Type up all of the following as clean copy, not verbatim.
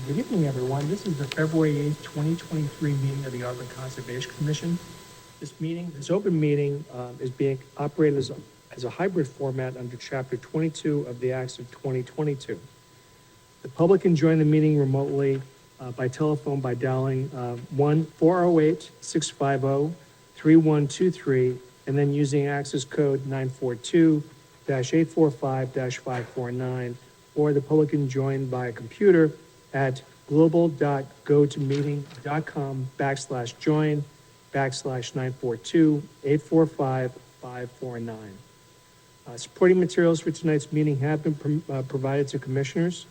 Good evening, everyone. This is the February 8th, 2023 meeting of the Auburn Conservation Commission. This open meeting is being operated as a hybrid format under Chapter 22 of the Acts of 2022. The public can join the meeting remotely by telephone by dialing 1-408-650-3123 and then using access code 942-845-549, or the public can join by computer at global.gotomeeting.com/join/942-845-549. Supporting materials for tonight's meeting have been provided to commissioners,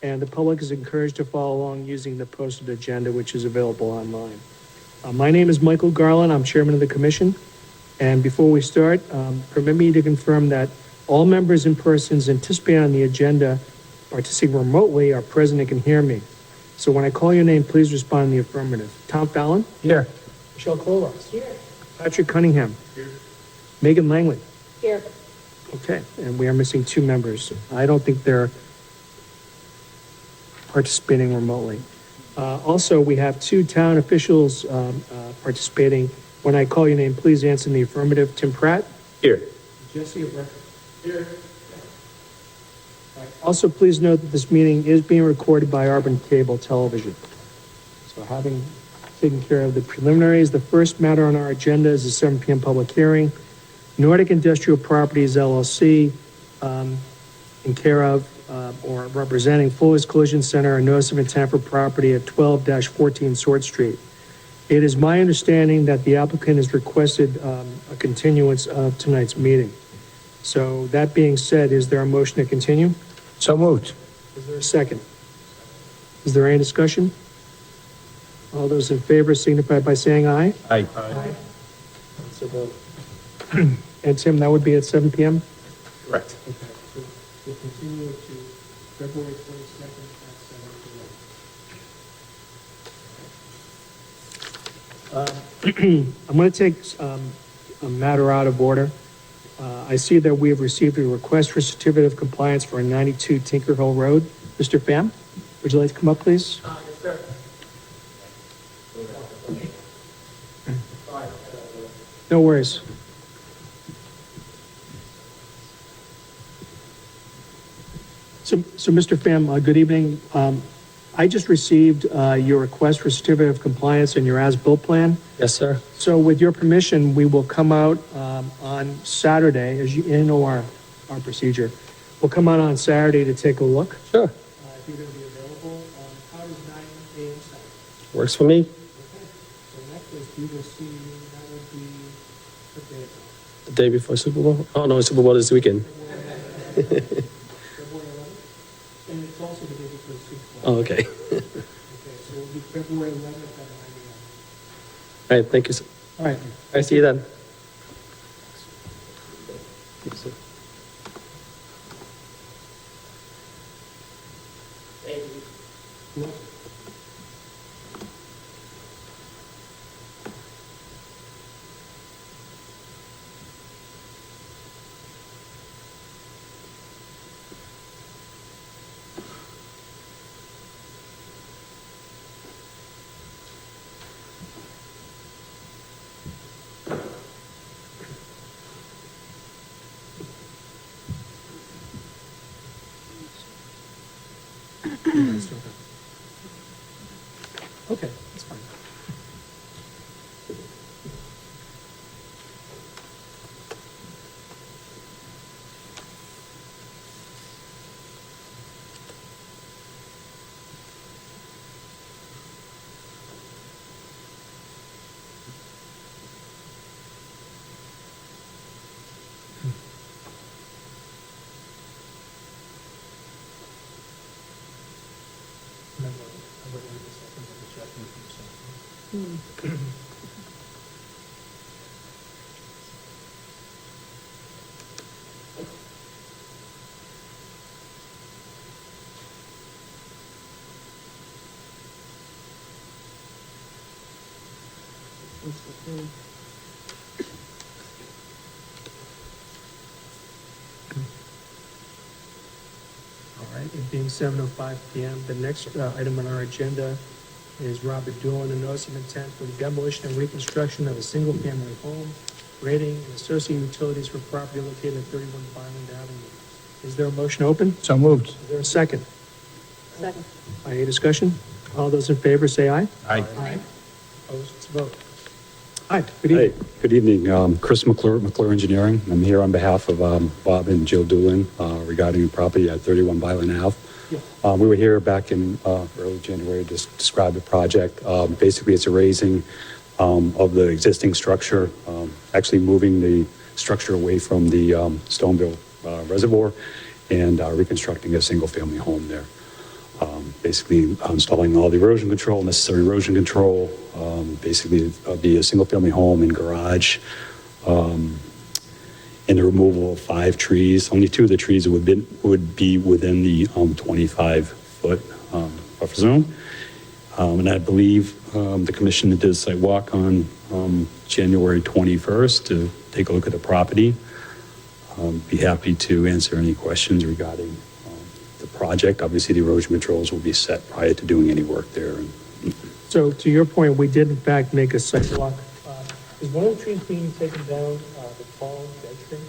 and the public is encouraged to follow along using the posted agenda, which is available online. My name is Michael Garland. I'm chairman of the commission. And before we start, permit me to confirm that all members and persons anticipated on the agenda participating remotely are present and can hear me. So when I call your name, please respond in the affirmative. Tom Fallon? Here. Michelle Colas? Here. Patrick Cunningham? Here. Megan Langley? Here. Okay, and we are missing two members. I don't think they're participating remotely. Also, we have two town officials participating. When I call your name, please answer in the affirmative. Tim Pratt? Here. Jesse of record? Here. Also, please note that this meeting is being recorded by Auburn Cable Television. So having taken care of the preliminaries, the first matter on our agenda is the 7 p.m. public hearing. Nordic Industrial Properties, LLC, in care of or representing Fuller's Collision Center, a notice of intent for property at 12-14 Sword Street. It is my understanding that the applicant has requested a continuance of tonight's meeting. So that being said, is there a motion to continue? So moved. Is there a second? Is there any discussion? All those in favor signify by saying aye. Aye. Aye. That's a vote. And Tim, that would be at 7 p.m.? Correct. Okay, so we'll continue to February 22nd at 7 p.m. I'm going to take a matter out of order. I see that we have received a request for certificate of compliance for 92 Tinker Hill Road. Mr. Pham, would you like to come up, please? Yes, sir. No worries. So Mr. Pham, good evening. I just received your request for certificate of compliance and your as-built plan. Yes, sir. So with your permission, we will come out on Saturday, as you know our procedure. We'll come out on Saturday to take a look. Sure. If you're going to be available, how does 9 a.m. sound? Works for me. Okay. So in that case, we will see, that will be the day. The day before Super Bowl? Oh, no, Super Bowl is this weekend. February 11th? And it's also the day before the Super Bowl. Oh, okay. Okay, so it'll be February 11th at 9 a.m. All right, thank you, sir. All right. I see you then. Yes, sir. Okay, that's fine. All it being 7:05 PM. The next item on our agenda is Robert Doolin, a notice of intent for the demolition and reconstruction of a single-family home, rating and associated utilities for property located at 31 Vineland Avenue. Is there a motion open? So moved. Is there a second? Second. Any discussion? All those in favor say aye. Aye. Opposed, it's a vote. Hi, good evening. Hey, good evening. Chris McClure, McClure Engineering. I'm here on behalf of Bob and Jill Doolin regarding the property at 31 Byland Ave. Yeah. We were here back in early January to describe the project. Basically, it's a raising of the existing structure, actually moving the structure away from the Stoneville Reservoir and reconstructing a single-family home there. Basically installing all the erosion control, necessary erosion control, basically be a single-family home and garage, and the removal of 5 trees. Only 2 of the trees would be within the 25-foot buffer zone. And I believe the commission did a site walk on January 21st to take a look at the property. Be happy to answer any questions regarding the project. Obviously, the erosion controls will be set prior to doing any work there. So to your point, we did in fact make a site walk. Is one of the trees being taken down, the tall dead tree?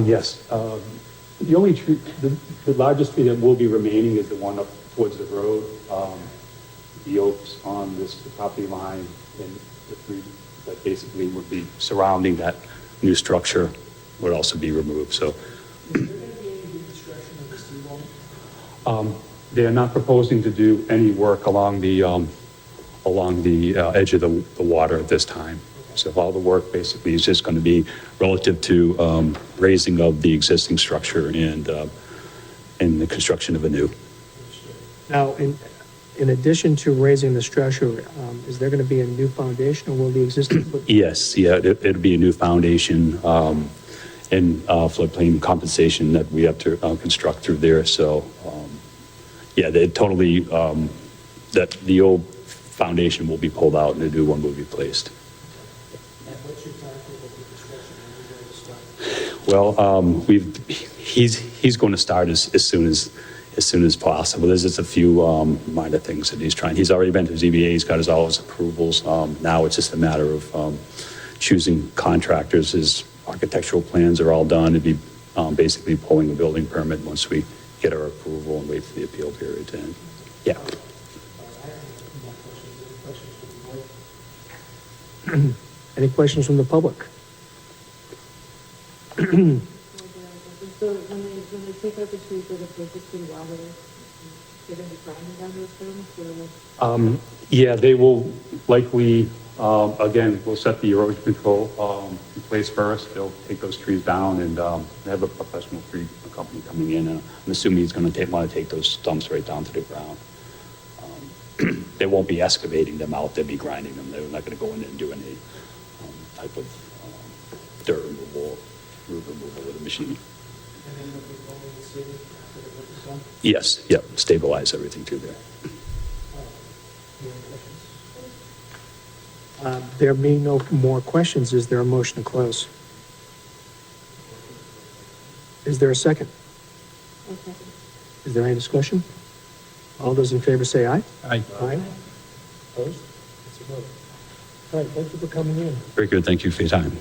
Yes. The only tree, the largest tree that will be remaining is the one up towards the road. The oaks on this property line and the 3 that basically would be surrounding that new structure would also be removed. So Is there going to be any reconstruction of the seawall? they are not proposing to do any work along the edge of the water at this time. So all the work basically is just going to be relative to raising of the existing structure and the construction of a new. Now, in addition to raising the structure, is there going to be a new foundation or will the existing? Yes, yeah, it'll be a new foundation and floodplain compensation that we have to construct through there. So, yeah, they totally, that the old foundation will be pulled out and the new one will be placed. And what's your time for the construction? Well, he's going to start as soon as possible. There's just a few minor things that he's trying. He's already been to ZBA. He's got all his approvals. Now it's just a matter of choosing contractors. His architectural plans are all done. It'd be basically pulling the building permit once we get our approval and wait for the appeal period to end. Yeah. Any questions from the public? So when they take out the trees that are physically water, they're going to be grinding down those stones? Yeah, they will likely, again, we'll set the erosion control in place first. They'll take those trees down and they have a professional tree company coming in. And I'm assuming he's going to want to take those stumps right down to the ground. They won't be excavating them out, they'll be grinding them. They're not going to go in and do any type of dirt removal, root removal with a machine. And then they'll be rolling the city after the work is done? Yes, yep, stabilize everything through there. There being no more questions, is there a motion to close? Is there a second? Okay. Is there any discussion? All those in favor say aye. Aye. Aye. Opposed? It's a vote. All right, thank you for coming in. Very good, thank you for your time.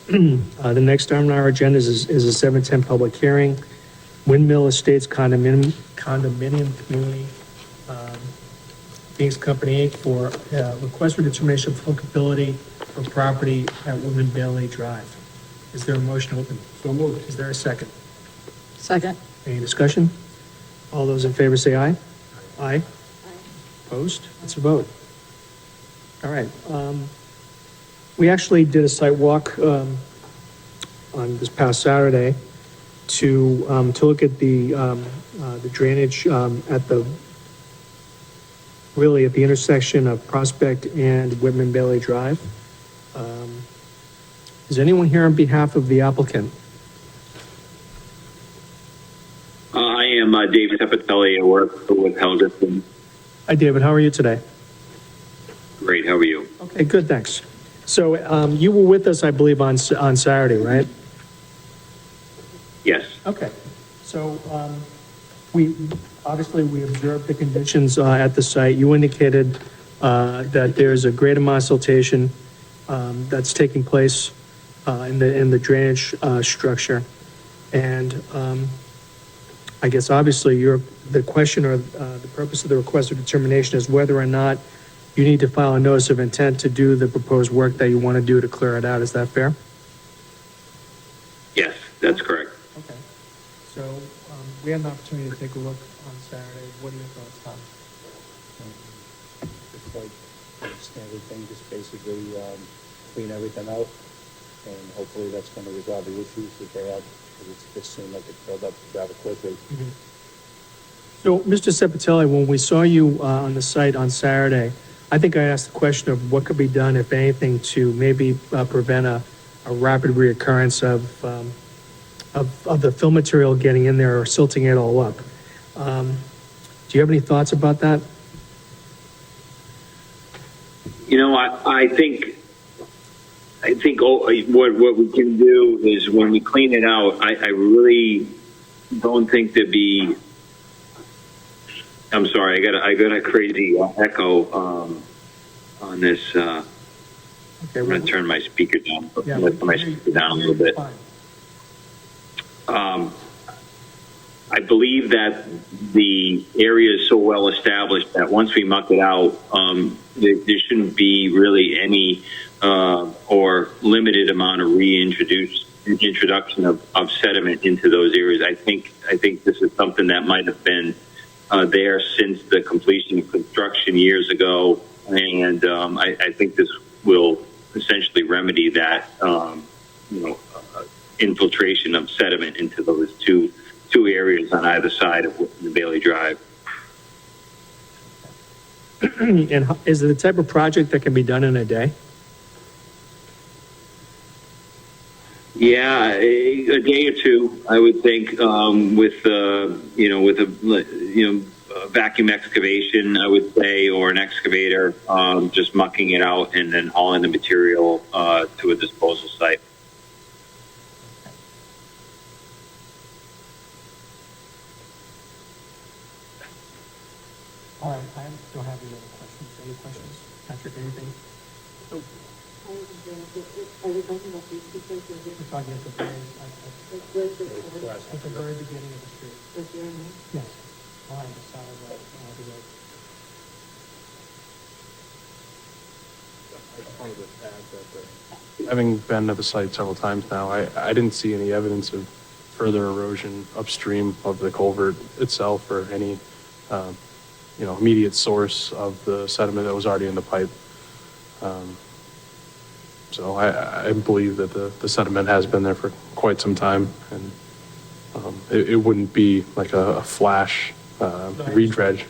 The next item on our agenda is a 7:10 public hearing. Windmill Estates condominium community, Phoenix Company Inc. for request for determination of applicability for property at Woodman Bailey Drive. Is there a motion to open? So moved. Is there a second? Second. Any discussion? All those in favor say aye. Aye. Opposed? It's a vote. All right. We actually did a site walk on this past Saturday to look at the drainage at the intersection of Prospect and Whitman Bailey Drive. Is anyone here on behalf of the applicant? I am David Tepatelli. I work with Helgeson. Hi, David. How are you today? Great. How are you? Okay, good, thanks. So you were with us, I believe, on Saturday, right? Yes. Okay. So we observed the conditions at the site. You indicated that there's a great amount of siltation that's taking place in the drainage structure. And I guess obviously the question or the purpose of the request of determination is whether or not you need to file a notice of intent to do the proposed work that you want to do to clear it out. Is that fair? Yes, that's correct. Okay. So we had an opportunity to take a look on Saturday. What are your thoughts, Tom? It's like a standard thing, just basically clean everything out, and hopefully that's going to resolve the issues that they had, because it just seemed like it filled up rather quickly. So, Mr. Sepatelli, when we saw you on the site on Saturday, I think I asked the question of what could be done, if anything, to maybe prevent a rapid reoccurrence of the fill material getting in there or silting it all up. Do you have any thoughts about that? You know, I think what we can do is when we clean it out, I really don't think there'd be. I'm sorry, I got a crazy echo on this. Okay, I'm going to turn my speaker down. Yeah, Lift my speaker down a little bit. Fine. I believe that the area is so well established that once we muck it out, there shouldn't be really any or limited amount of introduction of sediment into those areas. I think this is something that might have been there since the completion of construction years ago, and I think this will essentially remedy that infiltration of sediment into those two areas on either side of the Bailey Drive. And is it the type of project that can be done in a day? Yeah, a day or two, I would think, with a vacuum excavation, I would say, or an excavator, just mucking it out and then hauling the material to a disposal site. All right, I don't have any other questions. Any questions? Patrick, anything? Are we talking about these two places? We're talking at the very beginning of the street. Yes, on the side of the road. I just wanted to add that having been to the site several times now, I didn't see any evidence of further erosion upstream of the culvert itself or any, immediate source of the sediment that was already in the pipe. So I believe that the sediment has been there for quite some time, and it wouldn't be like a flash redredge.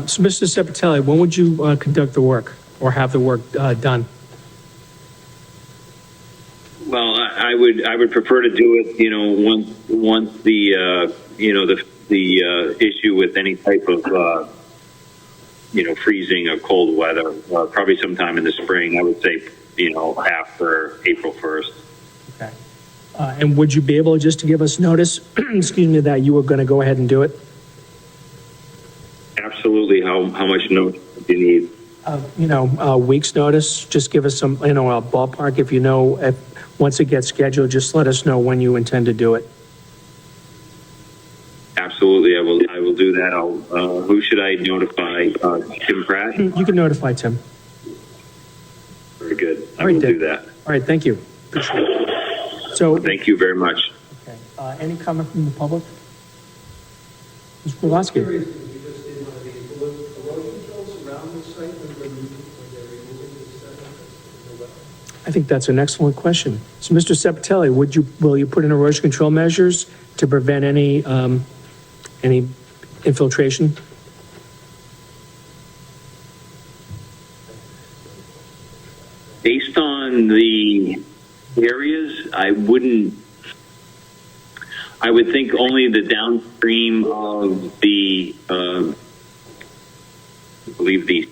So, Mr. Sepatelli, when would you conduct the work or have the work done? Well, I would prefer to do it, once the issue with any type of freezing or cold weather, probably sometime in the spring. I would say, after April 1st. Okay. And would you be able just to give us notice, excuse me, that you were going to go ahead and do it? Absolutely. How much notice do you need? week's notice, just give us some, a ballpark, if you know, once it gets scheduled, just let us know when you intend to do it. Absolutely, I will do that. Who should I notify? Tim Pratt? You can notify Tim. Very good. I All right, will do Dick. that. All right, thank you. Appreciate it. So, Thank you very much. okay, any comment from the public? Mr. Pulaski? I think that's an excellent question. So, Mr. Sepatelli, will you put in erosion control measures to prevent any infiltration? Based on the areas, I would think only the downstream of the, I believe the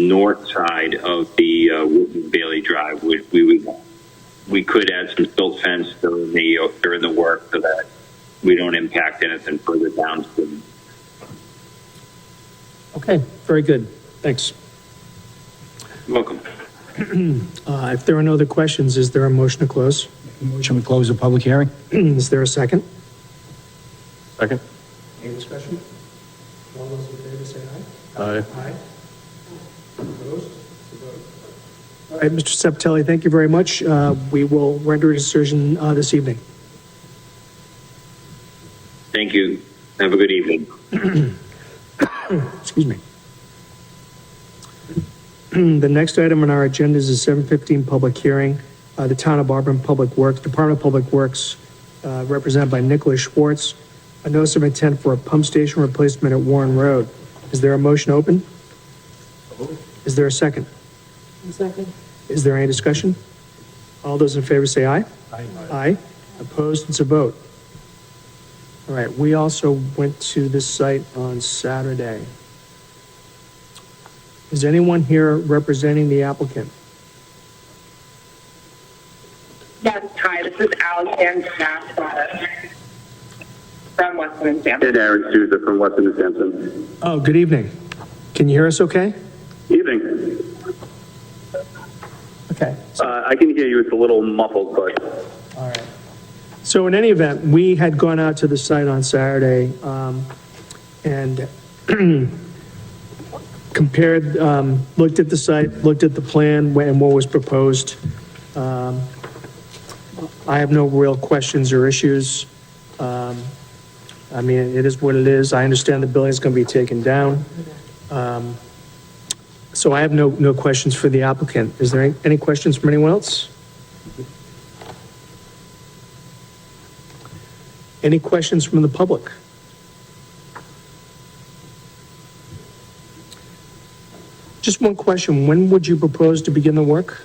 north side of the Whitman Bailey Drive, we could add some silt fence during the work so that we don't impact anything further downstream. Okay, very good. Thanks. Welcome. If there are no other questions, is there a motion to close? Motion to close the public hearing? Is there a second? Second? Any discussion? All those in favor say aye. Aye. Aye. Opposed? All right, Mr. Sepatelli, thank you very much. We will render a decision this evening. Thank you. Have a good evening. Excuse me. The next item on our agenda is a 7:15 public hearing. The Town of Auburn Public Works, Department of Public Works, represented by Nicholas Schwartz, a notice of intent for a pump station replacement at Warren Road. Is there a motion open? Is there a second? Second. Is there any discussion? All those in favor say aye. Aye. Aye. Opposed? It's a vote. All right, we also went to this site on Saturday. Is anyone here representing the applicant? Yes, hi, this is Alexander Nassau from Weston and Sampson. And Aaron Souza from Weston and Sampson. Oh, good evening. Can you hear us okay? Evening. Okay. I can hear you. It's a little muffled, but All right. So in any event, we had gone out to the site on Saturday and compared, looked at the site, looked at the plan and what was proposed. I have no real questions or issues. I mean, it is what it is. I understand the building's going to be taken down. So I have no questions for the applicant. Is there any questions from anyone else? Any questions from the public? Just one question. When would you propose to begin the work?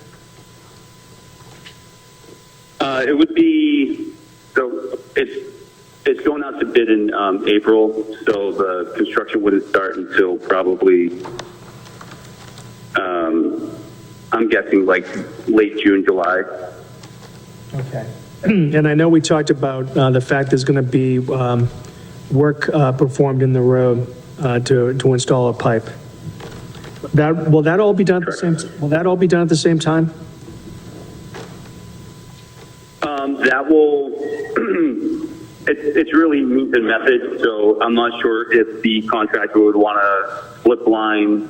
it would be, so it's going out to bid in April, so the construction wouldn't start until probably, I'm guessing like late June, July. Okay. And I know we talked about the fact there's going to be work performed in the road to install a pipe. Will that all be done at the same? Will that all be done at the same time? That will, it's really means and method, so I'm not sure if the contractor would want to flip line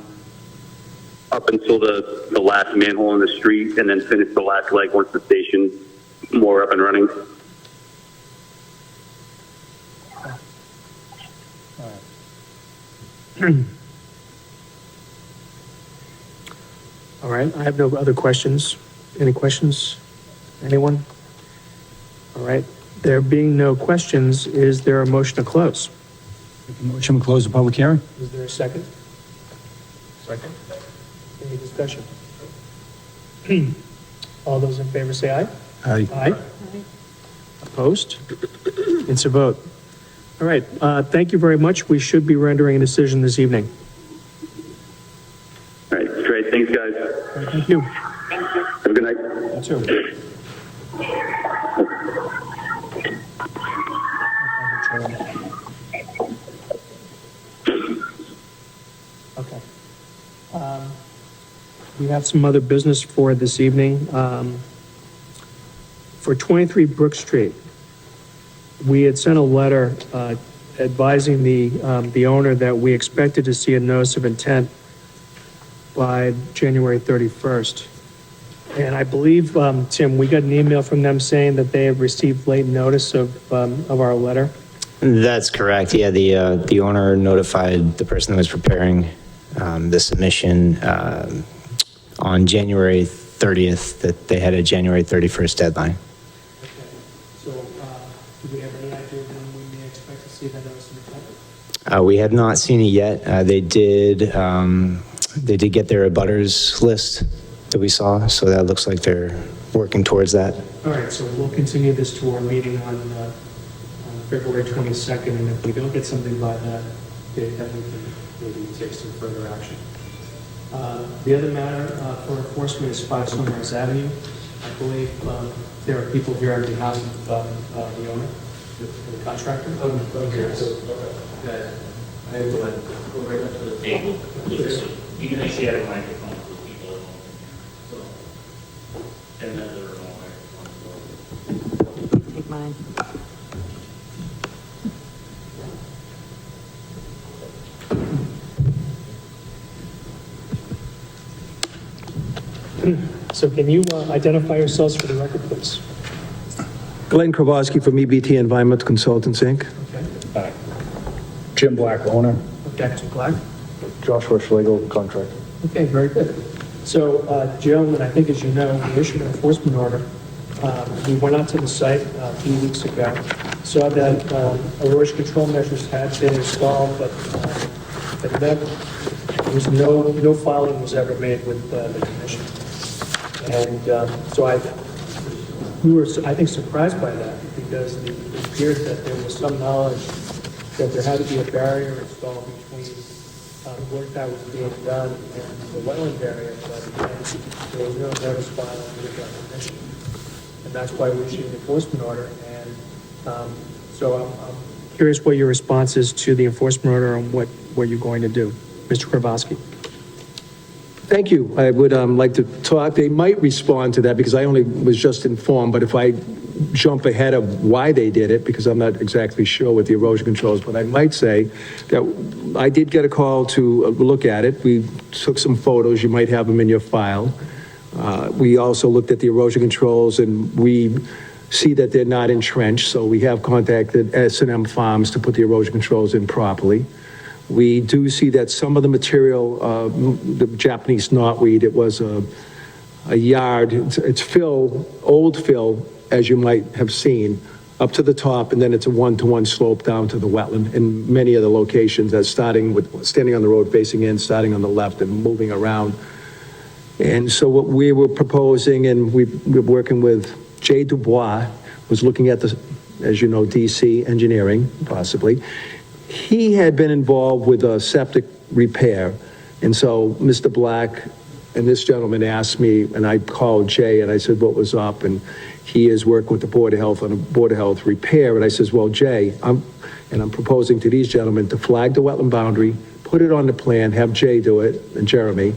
up until the last manhole in the street and then finish the last leg once the station's more up and running. All right, I have no other questions. Any questions? Anyone? All right, there being no questions, is there a motion to close? Motion to close the public hearing? Is there a second? Second. Any discussion? All those in favor say aye. Aye. Aye. Opposed? It's a vote. All right, thank you very much. We should be rendering a decision this evening. All right, great. Thanks, guys. Thank you. Have a good night. You too. Okay. We have some other business for this evening. For 23 Brook Street, we had sent a letter advising the owner that we expected to see a notice of intent by January 31st. And I believe, Tim, we got an email from them saying that they have received late notice of our letter. That's correct. Yeah, the owner notified the person that was preparing the submission on January 30th that they had a January 31st deadline. Okay. So, do we have any idea when we may expect to see that notice of intent? We have not seen it yet. They did get their abutters list that we saw, so that looks like they're working towards that. All right, so we'll continue this to our meeting on February 22nd, and if we don't get something by that date, then we can maybe take some further action. The other matter for enforcement is 5 Sunrise Avenue. I believe there are people here on behalf of the owner, the contractor. Okay. I have to go right up to the table. You can actually have a microphone for people at home. So, and then there are no microphones. Take mine. So can you identify yourselves for the record, please? Glenn Krawalski from EBT Environmental Consultants, Inc. Okay. Jim Black, owner. Okay, Mr. Black? Joshua Schlegel, contractor. Okay, very good. So, gentlemen, I think as you know, we issued an enforcement order. We went out to the site a few weeks ago, saw that erosion control measures had been installed, but there was no filing was ever made with the commission. And so we were, I think, surprised by that, because it appeared that there was some knowledge that there had to be a barrier installed between the work that was being done and the wetland area, but there was no notice filed with the commission. And that's why we issued an enforcement order. And so I'm curious what your response is to the enforcement order and what you're going to do. Mr. Krawalski. Thank you. I would like to talk. They might respond to that because I only was just informed, but if I jump ahead of why they did it, because I'm not exactly sure what the erosion controls, but I might say that I did get a call to look at it. We took some photos. You might have them in your file. We also looked at the erosion controls, and we see that they're not entrenched, so we have contacted S&M Farms to put the erosion controls in properly. We do see that some of the material, the Japanese knotweed, it was a yard, it's fill, old fill, as you might have seen, up to the top, and then it's a one-to-one slope down to the wetland in many of the locations, that's starting with standing on the road facing in, starting on the left and moving around. And so what we were proposing, and we're working with Jay Dubois, was looking at the, as you know, DC engineering, possibly. He had been involved with a septic repair. And so Mr. Black and this gentleman asked me, and I called Jay and I said, what was up? And he is working with the Board of Health on a Board of Health repair. And I says, well, Jay, I'm proposing to these gentlemen to flag the wetland boundary, put it on the plan, have Jay do it, and Jeremy.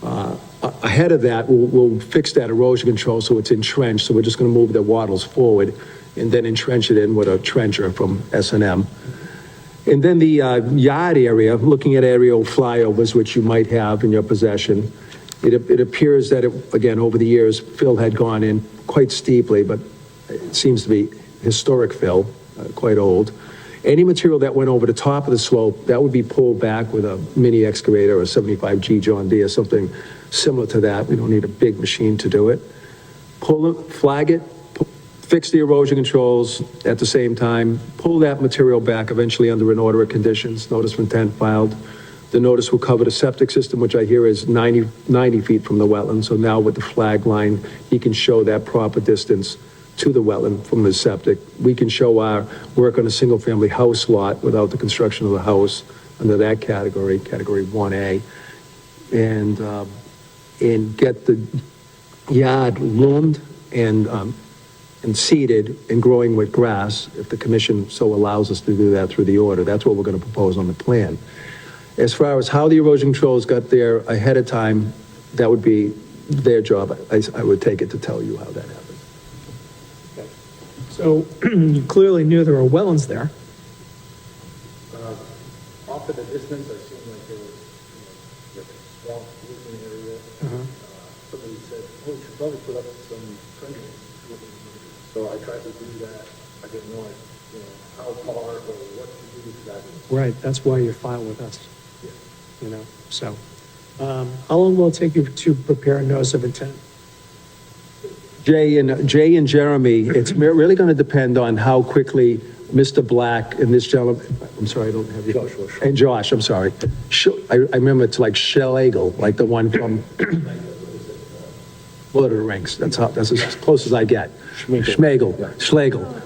Ahead of that, we'll fix that erosion control so it's entrenched. So we're just going to move the wattles forward and then entrench it in with a trencher from S&M. And then the yard area, looking at aerial flyovers, which you might have in your possession, it appears that, again, over the years, fill had gone in quite steeply, but it seems to be historic fill, quite old. Any material that went over the top of the slope, that would be pulled back with a mini excavator or a 75G John Deere, something similar to that. We don't need a big machine to do it. Pull it, flag it, fix the erosion controls at the same time, pull that material back eventually under an order of conditions, notice of intent filed. The notice will cover the septic system, which I hear is 90 feet from the wetland. So now with the flag line, he can show that proper distance to the wetland from the septic. We can show our work on a single family house lot without the construction of the house under that category, category 1A, and get the yard loomed and seeded and growing with grass, if the commission so allows us to do that through the order. That's what we're going to propose on the plan. As far as how the erosion controls got there ahead of time, that would be their job. I would take it to tell you how that happened. So you clearly knew there were wetlands there. Off in the distance, I seemed like there was, like a swamp woodland area. Somebody said, oh, we should probably put up some trenches. So I tried to do that. I didn't know, how far or what to do exactly. Right, that's why you're filed with us. You know, so, how long will it take you to prepare a notice of intent? Jay and Jeremy, it's really going to depend on how quickly Mr. Black and this gentleman, I'm sorry, I don't have you. And Josh, I'm sorry. I remember it's like Schlegel, like the one from Lord of the Rings. That's as close as I get. Schlegel.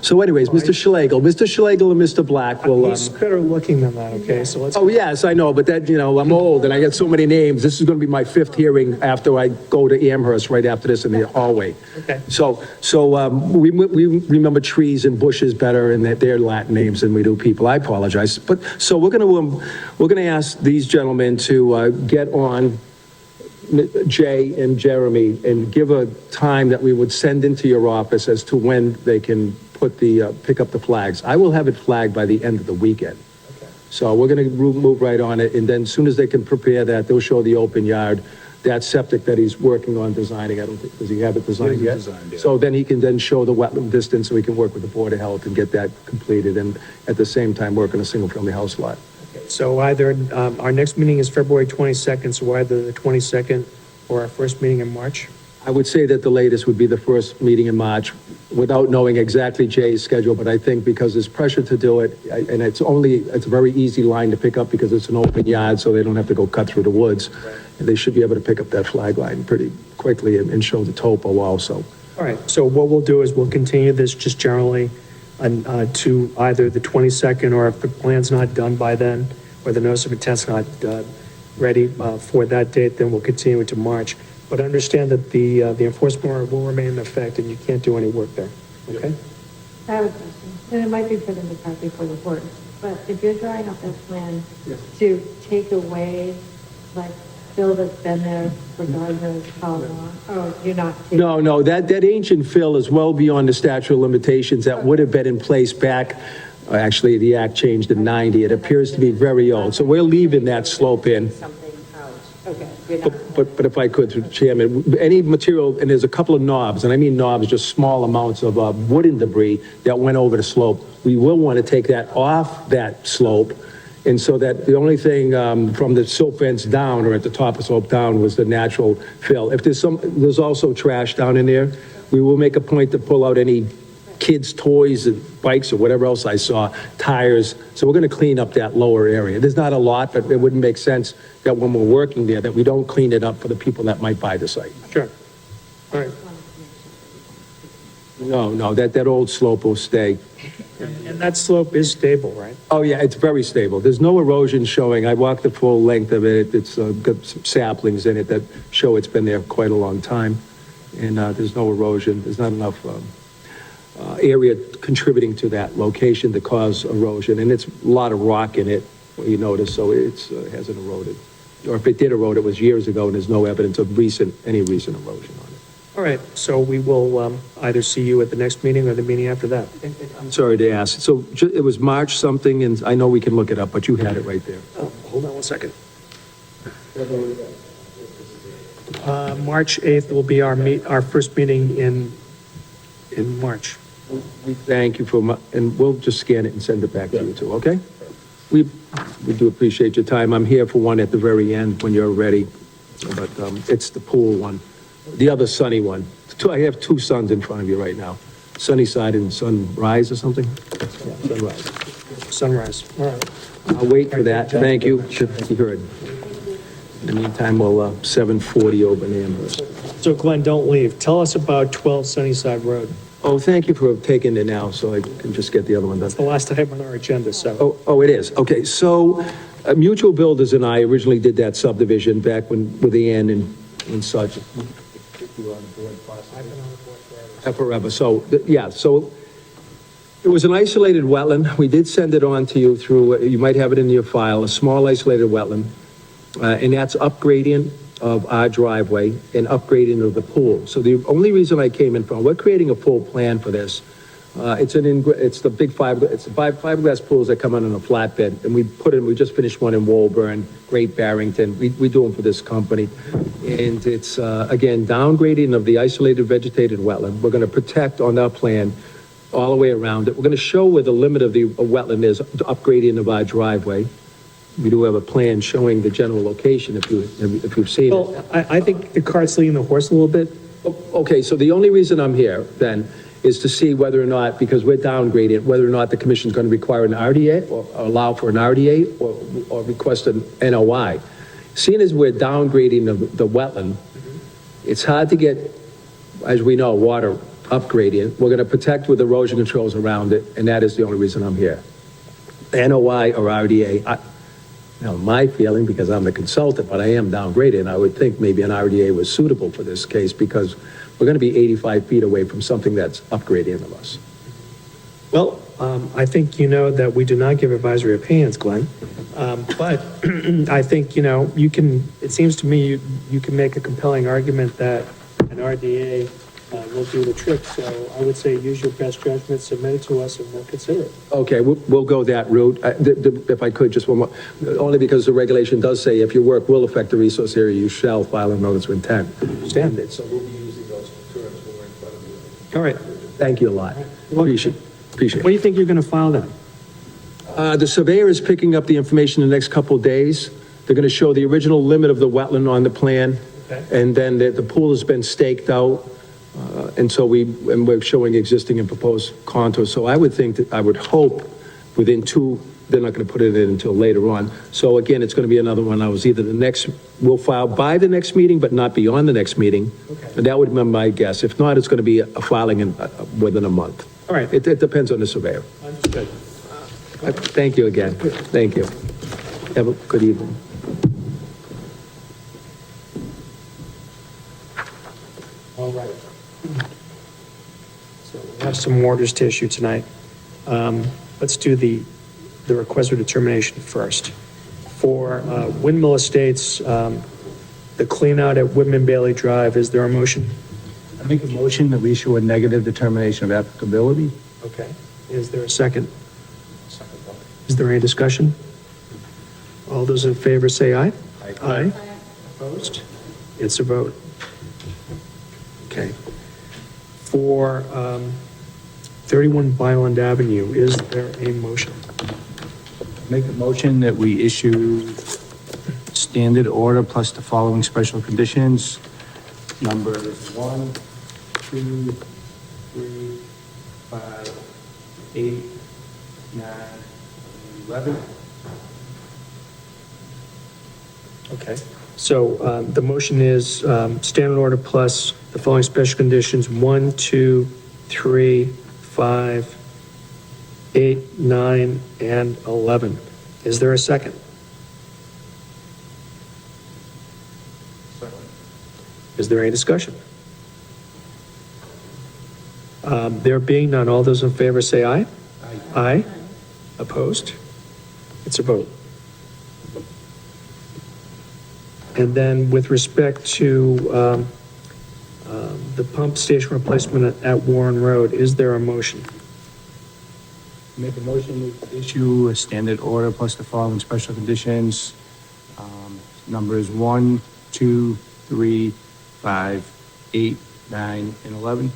So anyways, Mr. Schlegel and Mr. Black will, He's better looking than that, okay, so let's. oh, yes, I know, but that, I'm old and I get so many names. This is going to be my 5th hearing after I go to Amherst right after this in the hallway. Okay. So we remember trees and bushes better and their Latin names than we do people. I apologize. But, so we're going to ask these gentlemen to get on Jay and Jeremy and give a time that we would send into your office as to when they can pick up the flags. I will have it flagged by the end of the weekend. So we're going to move right on it, and then as soon as they can prepare that, they'll show the open yard, that septic that he's working on designing. I don't think, does he have it designed yet? Designed, yeah. So then he can then show the wetland distance, so we can work with the Board of Health and get that completed, and at the same time, work on a single-family house lot. So either, our next meeting is February 22nd, so either the 22nd or our first meeting in March. I would say that the latest would be the first meeting in March, without knowing exactly Jay's schedule, but I think because there's pressure to do it, and it's a very easy line to pick up because it's an open yard, so they don't have to go cut through the woods. And they should be able to pick up that flag line pretty quickly and show the topo also. All right, so what we'll do is we'll continue this just generally to either the 22nd, or if the plan's not done by then, or the notice of intent's not ready for that date, then we'll continue it to March. But understand that the enforcement order will remain in effect and you can't do any work there, okay? I have a question, and it might be for them to talk before the board, but if you're drawing up that plan to take away, like, fill that's been there regardless of how long, oh, you're not taking. No, that ancient fill is well beyond the statute of limitations that would have been in place back, actually, the act changed in 90. It appears to be very old, so we're leaving that slope in. Something out, okay, you're not. But if I could, through the Chairman, any material, and there's a couple of knobs, and I mean knobs, just small amounts of wooden debris that went over the slope, we will want to take that off that slope, and so that the only thing from the silt fence down, or at the top of the slope down, was the natural fill. If there's also trash down in there, we will make a point to pull out any kids' toys and bikes or whatever else I saw, tires. So we're going to clean up that lower area. There's not a lot, but it wouldn't make sense that when we're working there, that we don't clean it up for the people that might buy the site. Sure. All right, No, that old slope will stay. and that slope is stable, right? Oh, yeah, it's very stable. There's no erosion showing. I walked the full length of it. It's got some saplings in it that show it's been there quite a long time. And there's no erosion. There's not enough area contributing to that location to cause erosion. And it's a lot of rock in it, you notice, so it hasn't eroded. Or if it did erode, it was years ago, and there's no evidence of any recent erosion on it. All right, so we will either see you at the next meeting or the meeting after that. I'm sorry to ask. So it was March something, and I know we can look it up, but you had it right there. Oh, hold on one second. March 8th will be our first meeting in March. We thank you and we'll just scan it and send it back to you too, okay? We do appreciate your time. I'm here for one at the very end when you're ready, but it's the pool one, the other sunny one. I have 2 suns in front of you right now, Sunnyside and Sunrise or something? Yeah, Sunrise. Sunrise, all right. I'll wait for that. Thank you. You heard. In the meantime, we'll 740 over Amherst. So Glenn, don't leave. Tell us about 12 Sunnyside Road. Oh, thank you for taking it now, so I can just get the other one done. The last item on our agenda, so. Oh, it is. Okay, so Mutual Builders and I originally did that subdivision back with Ann and such. Forever. So, yeah, so it was an isolated wetland. We did send it on to you through, you might have it in your file, a small isolated wetland. And that's up gradient of our driveway and upgrading of the pool. So the only reason I came in from, we're creating a full plan for this. It's the big fiberglass pools that come in on a flatbed, and we just finished one in Woburn, Great Barrington. We do them for this company. And it's, again, downgrading of the isolated vegetated wetland. We're gonna protect on our plan all the way around it. We're gonna show where the limit of the wetland is, the upgrading of our driveway. We do have a plan showing the general location if you've seen it. Well, I think the cart's leading the horse a little bit. Okay, so the only reason I'm here then is to see whether or not, because we're downgrading, whether or not the commission's going to require an RDA or allow for an RDA or request an NOI. Seeing as we're downgrading the wetland, it's hard to get, as we know, water upgrading. We're going to protect with erosion controls around it, and that is the only reason I'm here. NOI or RDA, my feeling, because I'm the consultant, but I am downgraded, I would think maybe an RDA was suitable for this case because we're going to be 85 feet away from something that's upgrading of us. Well, I think you know that we do not give advisory opinions, Glenn. But I think, it seems to me you can make a compelling argument that an RDA will do the trick. So I would say use your best judgment, submit it to us, and we'll consider it. Okay, we'll go that route. If I could, just one more, only because the regulation does say if your work will affect the resource area, you shall file a notice of intent. Understand it. So we'll be using those terms when we're in front of you. All right. Thank you a lot. Appreciate What do you think you're going to file then? The surveyor is picking up the information in the next couple of days. They're going to show the original limit of the wetland on the plan. Okay. And then the pool has been staked out. And so we're showing existing and proposed contours. So I would hope within they're not going to put it in until later on. So again, it's going to be another one. We'll file by the next meeting, but not beyond the next meeting. Okay. And that would be my guess. If not, it's going to be a filing within a month. All right. It depends on the surveyor. Understood. Thank you again. Thank you. Have a good evening. All right. So we have some orders to issue tonight. Let's do the request for determination first. For Windmill Estates, the clean out at Whitman Bailey Drive, is there a motion? I make a motion that we issue a negative determination of applicability. Okay. Is there a second? Is there any discussion? All those in favor say aye. Aye. Opposed? It's a vote. Okay. For 31 Byland Avenue, is there a motion? Make a motion that we issue standard order plus the following special conditions. Numbers 1, 2, 3, 5, 8, 9, 11. Okay. So the motion is standard order plus the following special conditions, 1, 2, 3, 5, 8, 9, and 11. Is there a second? Is there any discussion? There being none, all those in favor say aye. Aye. Opposed? It's a vote. And then with respect to the pump station replacement at Warren Road, is there a motion? Make a motion to issue a standard order plus the following special conditions. Numbers 1, 2, 3, 5, 8, 9, and 11.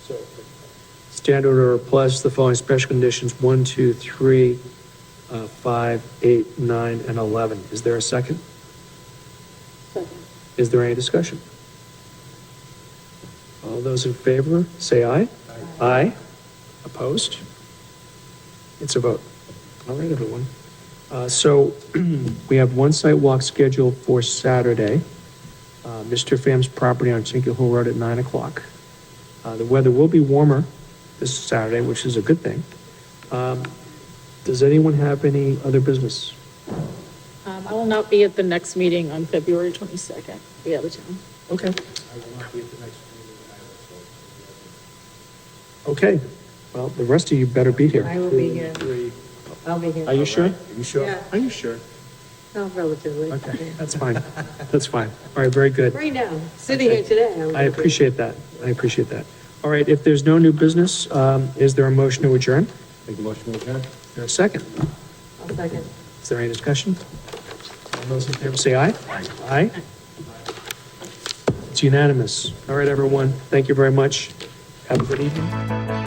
So, standard order plus the following special conditions, 1, 2, 3, 5, 8, 9, and 11. Is there a second? Second. Is there any discussion? All those in favor, say aye. Aye. Opposed? It's a vote. All right, everyone. So we have one site walk scheduled for Saturday, Mr. Pham's property on Tinker Hill Road at 9 o'clock. The weather will be warmer this Saturday, which is a good thing. Does anyone have any other business? I will not be at the next meeting on February 22nd. Be out of town. Okay. Okay. Well, the rest of you better be here. I will be here. I'll be here. Are you sure? Are you sure? Yeah. Are you sure? Oh, relatively. Okay, that's fine. That's fine. All right, very good. Right now, sitting here today. I appreciate that. I appreciate that. All right, if there's no new business, is there a motion to adjourn? Make a motion to adjourn? Is there a second? I'll second. Is there any discussion? All those in favor say aye. Aye. It's unanimous. All right, everyone. Thank you very much. Have a good evening.